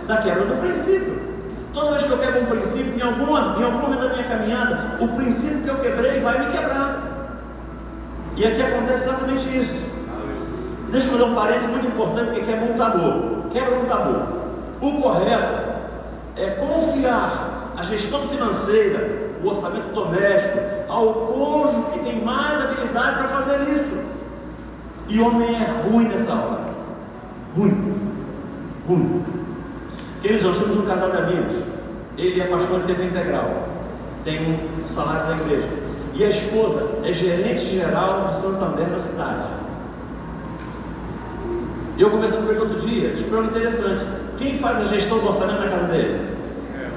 da quebra do princípio. Toda vez que eu quebro um princípio, em algum momento da minha caminhada, o princípio que eu quebrei vai me quebrar. E aqui acontece exatamente isso. Deixa eu dar um parênteses muito importante, porque quebra um tabu. Quebra um tabu. O correto é confiar a gestão financeira, o orçamento doméstico, ao cônjuge que tem mais habilidade para fazer isso. E o homem é ruim nessa hora. Ruim. Queridos, nós temos um casal de amigos. Ele é pastor de tempo integral, tem um salário da igreja, e a esposa é gerente geral do Santander na cidade. E eu conversando com ele outro dia, descobri algo interessante. Quem faz a gestão do orçamento da casa dele?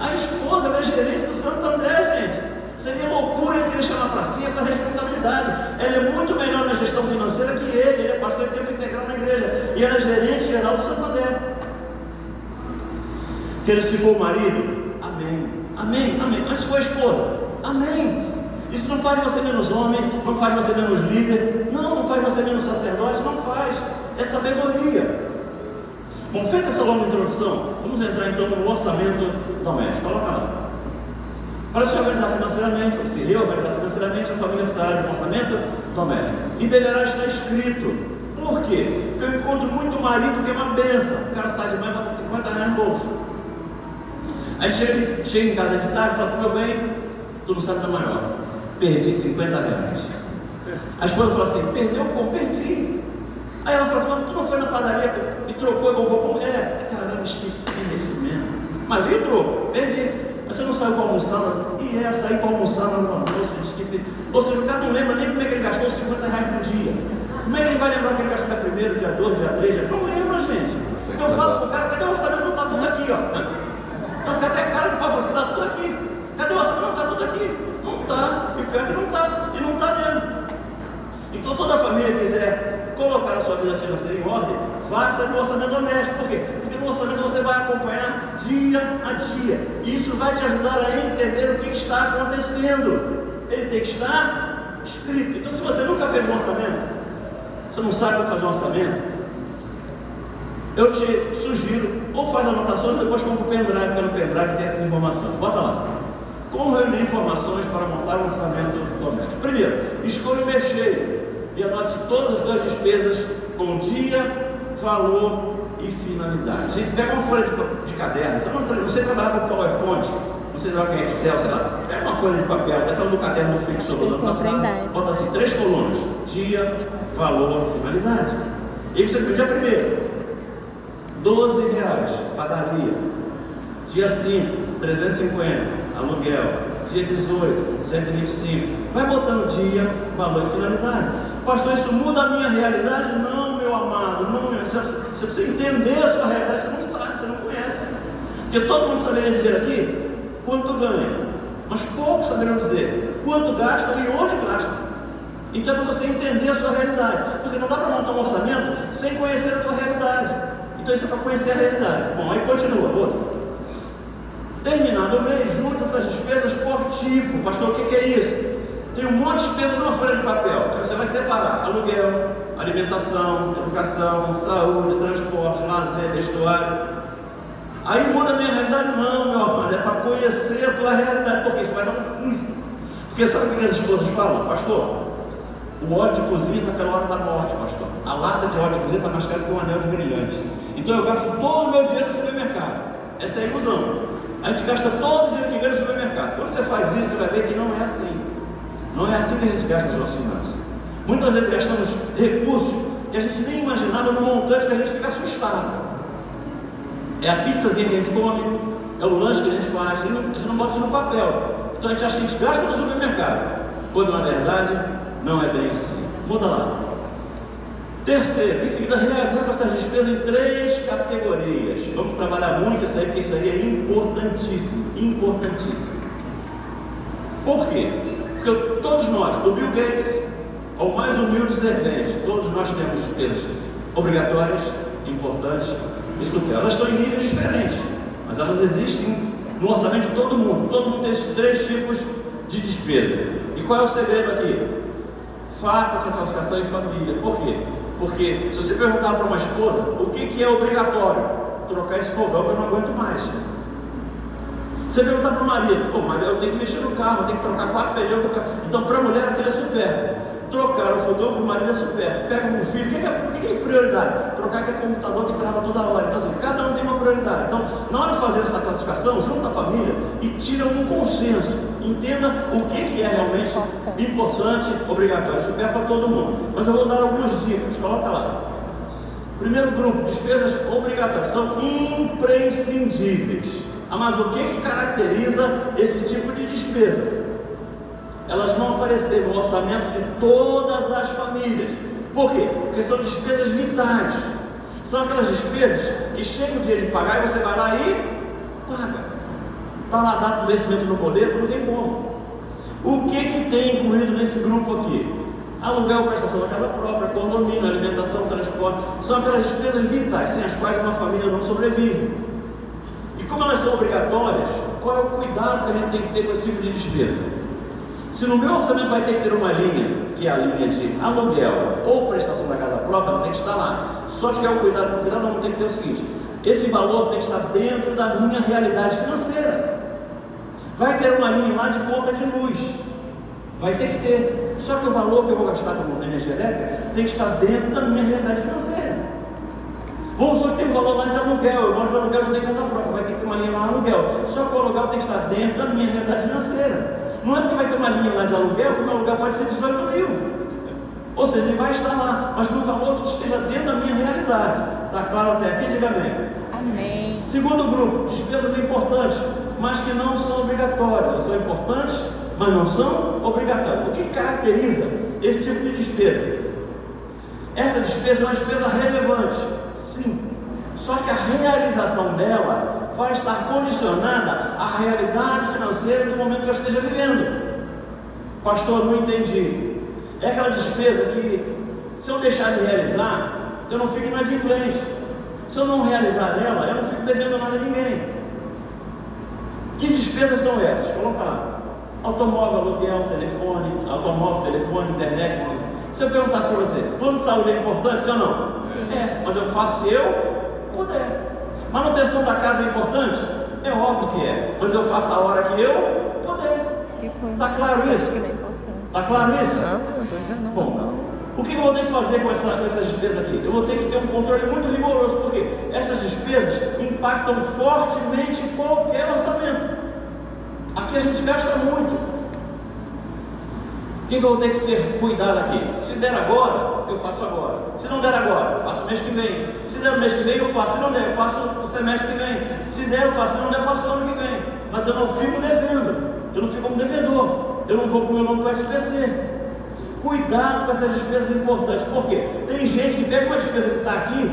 A esposa é gerente do Santander, gente. Seria loucura ele querer chamar para si essa responsabilidade. Ela é muito melhor na gestão financeira que ele é pastor de tempo integral na igreja, e ela é gerente geral do Santander. Querido, se for o marido, amém. Mas se for a esposa, amém. Isso não faz de você menos homem, não faz de você menos líder, não faz de você menos sacerdote, não faz. É sabedoria. Bom, feita essa longa introdução, vamos entrar então no orçamento doméstico. Coloca lá. Para se organizar financeiramente, ou se reorganizar financeiramente, a família precisará de um orçamento doméstico. E deverá estar escrito. Por quê? Porque eu encontro muito marido que é uma benção. O cara sai de manhã e bota R$50 no bolso. Aí chega em casa de tarde e fala assim: meu bem, tu não sabe da maior, perdi R$50. A esposa fala assim: perdeu como? Perdi. Aí ela fala assim: mas tu não foi na padaria e trocou e comprou pão? Caramba, esqueci isso mesmo. Mas veio o troco, perdi. Mas você não saiu para almoçar? Saí para almoçar no almoço, esqueci. Ou seja, o cara não lembra nem como é que ele gastou os R$50 no dia. Como é que ele vai lembrar que ele gastou dia 1º, dia 2, dia 3, dia... Não lembra, gente. Então eu falo pro cara: cadê o orçamento? Não está tudo aqui, ó. Não, cadê a cara do pai? Você está tudo aqui. Cadê o orçamento? Não está tudo aqui. Não está. E pior que não está. E não está mesmo. Então toda a família quiser colocar a sua vida financeira em ordem, vai precisar de um orçamento doméstico. Por quê? Porque no orçamento você vai acompanhar dia a dia. E isso vai te ajudar a entender o que está acontecendo. Ele tem que estar escrito. Então, se você nunca fez um orçamento, você não sabe como fazer um orçamento, eu te sugiro, ou faz anotações, depois compra o pendrive, porque no pendrive tem essas informações. Bota lá. Como reunir informações para montar um orçamento doméstico? Primeiro, escolha o mês cheio e anote todas as suas despesas com dia, valor e finalidade. Gente, pega uma folha de caderno. Você não sei trabalhar com PowerPoint, não sei trabalhar com Excel, sei lá. Pega uma folha de papel, daquela do caderno fixo do ano passado, bota assim 3 colunas: dia, valor e finalidade. E você dia 1º, R$12, padaria. Dia 5, 350, aluguel. Dia 18, 125. Vai botando dia, valor e finalidade. Pastor, isso muda a minha realidade? Não, meu amado, não. Você precisa entender a sua realidade. Você não sabe, você não conhece. Porque todo mundo saberia dizer aqui quanto ganha, mas poucos saberiam dizer quanto gastam e onde gastam. Então é para você entender a sua realidade. Porque não dá para montar um orçamento sem conhecer a tua realidade. Então isso é para conhecer a realidade. Bom, aí continua, outro. Terminado o mês, junta essas despesas por tipo. Pastor, o que é isso? Tem um monte de despesa numa folha de papel. Aí você vai separar: aluguel, alimentação, educação, saúde, transporte, lazer, vestuário. Aí muda a minha realidade? Não, meu amado, é para conhecer a tua realidade. Porque isso vai dar um susto. Porque sabe o que as esposas falam? Pastor, o óleo de cozinha está pela hora da morte, pastor. A lata de óleo de cozinha está mais cara que um anel de brilhante. Então eu gasto todo o meu dinheiro no supermercado. Essa é a ilusão. A gente gasta todo o dinheiro que ganha no supermercado. Quando você faz isso, você vai ver que não é assim. Não é assim que a gente gasta as nossas finanças. Muitas vezes gastamos recursos que a gente nem imaginava no montante, que a gente fica assustado. É a pizzazinha que a gente come, é o lanche que a gente faz, a gente não bota isso no papel. Então a gente acha que a gente gasta no supermercado, quando na verdade não é bem assim. Muda lá. Terceiro, em seguida, reagrupa essas despesas em 3 categorias. Vamos trabalhar muito isso aí, porque isso aí é importantíssimo. Importantíssimo. Por quê? Porque todos nós, do Bill Gates ao mais humilde servente, todos nós temos despesas obrigatórias, importantes e super. Elas estão em níveis diferentes, mas elas existem no orçamento de todo mundo. Todo mundo tem esses 3 tipos de despesa. E qual é o segredo aqui? Faça essa classificação em família. Por quê? Porque se você perguntar para uma esposa o que é obrigatório, trocar esse fogão que eu não aguento mais. Você perguntar para o marido, mas eu tenho que mexer no carro, eu tenho que trocar 4 pneus. Então, para a mulher aquilo é supérfluo. Trocar o fogão para o marido é supérfluo. Pega um filho, o que é prioridade? Trocar aquele computador que trava toda hora. Então, assim, cada um tem uma prioridade. Então, na hora de fazer essa classificação, junta a família e tira um consenso. Entenda o que é realmente importante, obrigatório, supérfluo para todo mundo. Mas eu vou dar algumas dicas, coloca lá. Primeiro grupo, despesas obrigatórias, são imprescindíveis. Mas o que caracteriza esse tipo de despesa? Elas vão aparecer no orçamento de todas as famílias. Por quê? Porque são despesas vitais. São aquelas despesas que chega o dia de pagar e você vai lá e paga. Está lá a data do vencimento no boleto, não tem como. O que tem incluído nesse grupo aqui? Aluguel, prestação da casa própria, condomínio, alimentação, transporte. São aquelas despesas vitais, sem as quais uma família não sobrevive. E como elas são obrigatórias, qual é o cuidado que a gente tem que ter com esse tipo de despesa? Se no meu orçamento vai ter que ter uma linha, que é a linha de aluguel ou prestação da casa própria, ela tem que estar lá. Só que o cuidado não tem que ter o seguinte: esse valor tem que estar dentro da minha realidade financeira. Vai ter uma linha lá de conta de luz, vai ter que ter. Só que o valor que eu vou gastar com energia elétrica tem que estar dentro da minha realidade financeira. Vamos supor que tem um valor lá de aluguel, eu moro de aluguel, não tem casa própria, vai ter que ter uma linha lá de aluguel. Só que o aluguel tem que estar dentro da minha realidade financeira. Não é porque vai ter uma linha lá de aluguel, porque o meu aluguel pode ser 18 mil. Ou seja, ele vai estar lá, mas no valor que esteja dentro da minha realidade. Está claro até aqui? Diga amém. Amém. Segundo grupo, despesas importantes, mas que não são obrigatórias. Elas são importantes, mas não são obrigatórias. O que caracteriza esse tipo de despesa? Essa despesa é uma despesa relevante, sim, só que a realização dela vai estar condicionada à realidade financeira do momento que eu esteja vivendo. Pastor, não entendi. É aquela despesa que, se eu deixar de realizar, eu não fico inadimplente. Se eu não realizar dela, eu não fico devendo nada a ninguém. Que despesas são essas? Coloca lá: automóvel, aluguel, telefone, internet. Se eu perguntasse para você, plano de saúde é importante, sim ou não? Sim. É, mas eu faço se eu puder. Manutenção da casa é importante? É óbvio que é, mas eu faço a hora que eu puder. Está claro isso? Está claro isso? Não estou dizendo. Bom, o que eu vou ter que fazer com essas despesas aqui? Eu vou ter que ter um controle muito rigoroso, porque essas despesas impactam fortemente qualquer orçamento. Aqui a gente gasta muito. O que eu vou ter que ter cuidado aqui? Se der agora, eu faço agora. Se não der agora, eu faço o mês que vem. Se der no mês que vem, eu faço. Se não der, eu faço o semestre que vem. Se der, eu faço. Se não der, eu faço o ano que vem. Mas eu não fico devendo. Eu não fico como devedor. Eu não vou com o meu nome para o SPC. Cuidado com essas despesas importantes. Por quê? Tem gente que pega uma despesa que está aqui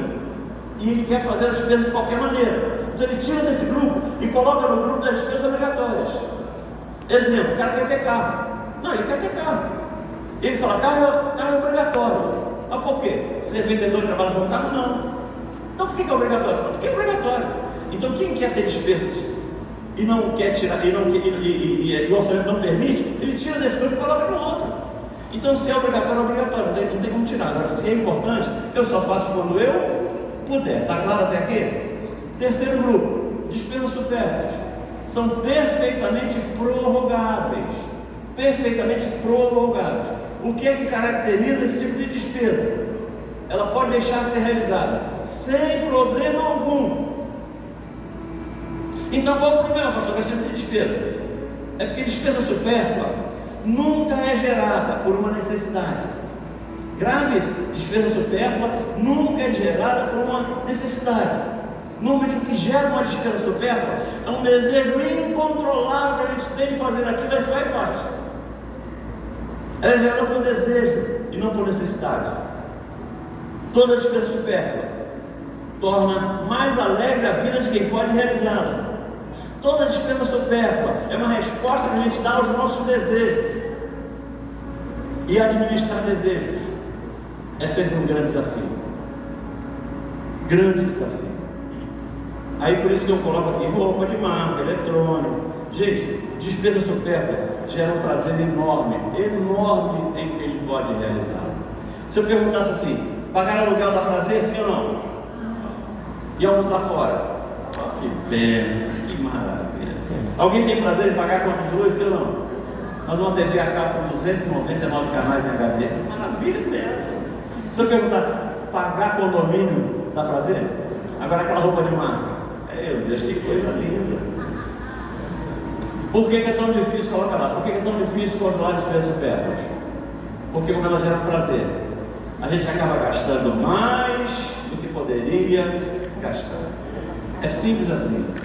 e ele quer fazer a despesa de qualquer maneira. Então ele tira desse grupo e coloca no grupo das despesas obrigatórias. Exemplo: o cara quer ter carro. Não, ele quer ter carro. Ele fala: carro é obrigatório. Mas por quê? Ser vendedor e trabalhar com carro? Não. Então por que é obrigatório? Porque é obrigatório. Então quem quer ter despesas e não quer tirar, e o orçamento não permite, ele tira desse grupo e coloca no outro. Então se é obrigatório, é obrigatório, não tem como tirar. Agora, se é importante, eu só faço quando eu puder. Está claro até aqui? Terceiro grupo, despesas supérfluas. São perfeitamente prorrogáveis. Perfeitamente prorrogáveis. O que é que caracteriza esse tipo de despesa? Ela pode deixar de ser realizada sem problema algum. Então qual é o problema, pastor, com esse tipo de despesa? É porque despesa supérflua nunca é gerada por uma necessidade. Grave isso: despesa supérflua nunca é gerada por uma necessidade. Normalmente o que gera uma despesa supérflua é um desejo incontrolável que a gente tem de fazer aquilo, a gente vai e faz. Ela é gerada por desejo e não por necessidade. Toda despesa supérflua torna mais alegre a vida de quem pode realizá-la. Toda despesa supérflua é uma resposta que a gente dá aos nossos desejos. E administrar desejos é sempre um grande desafio. Grande desafio. Aí por isso que eu coloco aqui roupa de marca, eletrônico. Gente, despesa supérflua gera um prazer enorme em quem pode realizar. Se eu perguntasse assim: pagar aluguel dá prazer, sim ou não? e almoçar fora. Oh, que bênção, que maravilha. Alguém tem prazer em pagar a conta de luz, sim ou não? Nós vamos TV a cabo com 299 canais em HD. Que maravilha, que bênção. Se eu perguntar, pagar condomínio dá prazer? Agora aquela roupa de marca. Meu Deus, que coisa linda. Por que é tão difícil? Coloca lá. Por que é tão difícil controlar despesas supérfluas? Porque quando elas geram prazer, a gente acaba gastando mais do que poderia gastar. É simples assim.